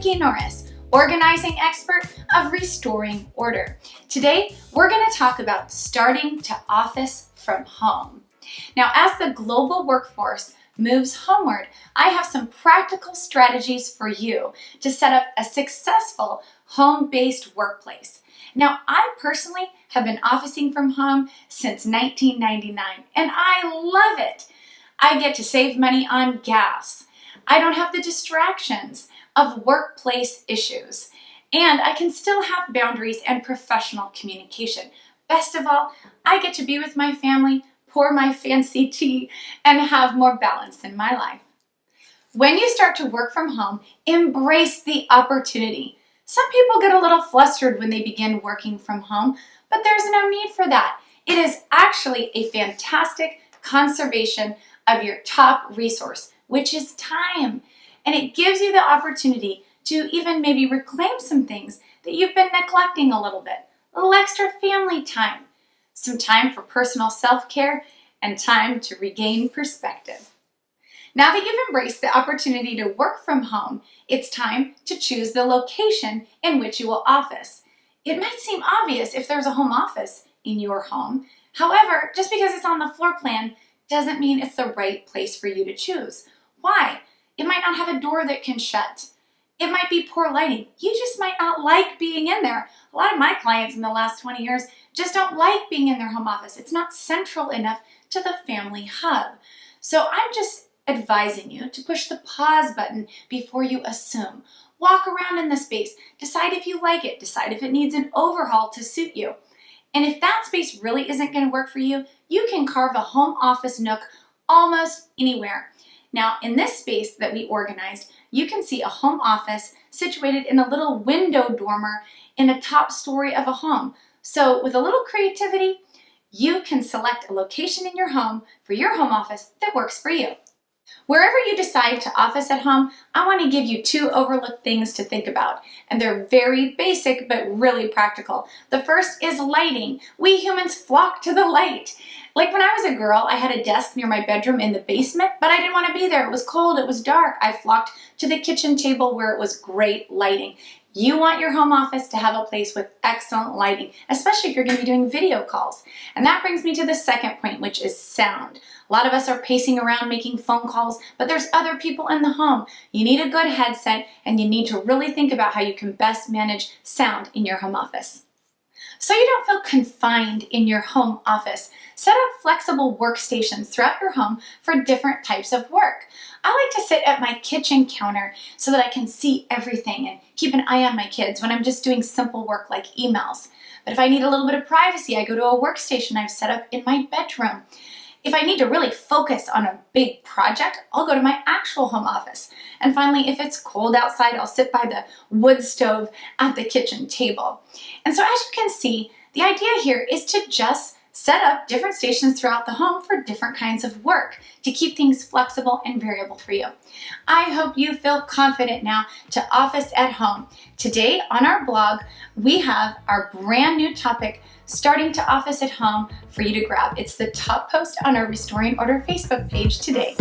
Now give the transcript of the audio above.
Vicki Norris, organizing expert of Restoring Order. Today, we're going to talk about starting to office from home. Now, as the global workforce moves homeward, I have some practical strategies for you to set up a successful home-based workplace. Now, I personally have been officing from home since 1999, and I love it. I get to save money on gas. I don't have the distractions of workplace issues, and I can still have boundaries and professional communication. Best of all, I get to be with my family, pour my fancy tea, and have more balance in my life. When you start to work from home, embrace the opportunity. Some people get a little flustered when they begin working from home, but there's no need for that. It is actually a fantastic conservation of your top resource, which is time. And it gives you the opportunity to even maybe reclaim some things that you've been neglecting a little bit. A little extra family time, some time for personal self-care, and time to regain perspective. Now that you've embraced the opportunity to work from home, it's time to choose the location in which you will office. It might seem obvious if there's a home office in your home. However, just because it's on the floor plan doesn't mean it's the right place for you to choose. Why? It might not have a door that can shut. It might be poor lighting. You just might not like being in there. A lot of my clients in the last 20 years just don't like being in their home office. It's not central enough to the family hub. So I'm just advising you to push the pause button before you assume. Walk around in the space. Decide if you like it. Decide if it needs an overhaul to suit you. And if that space really isn't going to work for you, you can carve a home office nook almost anywhere. Now, in this space that we organized, you can see a home office situated in a little window dormer in a top story of a home. So with a little creativity, you can select a location in your home for your home office that works for you. Wherever you decide to office at home, I want to give you two overlooked things to think about, and they're very basic but really practical. The first is lighting. We humans flock to the light. Like when I was a girl, I had a desk near my bedroom in the basement, but I didn't want to be there. It was cold, it was dark. I flocked to the kitchen table where it was great lighting. You want your home office to have a place with excellent lighting, especially if you're going to be doing video calls. And that brings me to the second point, which is sound. A lot of us are pacing around making phone calls, but there's other people in the home. You need a good headset, and you need to really think about how you can best manage sound in your home office. So you don't feel confined in your home office, set up flexible workstations throughout your home for different types of work. I like to sit at my kitchen counter so that I can see everything and keep an eye on my kids when I'm just doing simple work like emails. But if I need a little bit of privacy, I go to a workstation I've set up in my bedroom. If I need to really focus on a big project, I'll go to my actual home office. And finally, if it's cold outside, I'll sit by the wood stove at the kitchen table. And so as you can see, the idea here is to just set up different stations throughout the home for different kinds of work to keep things flexible and variable for you. I hope you feel confident now to office at home. Today on our blog, we have our brand new topic, starting to office at home, for you to grab. It's the top post on our Restoring Order Facebook page today.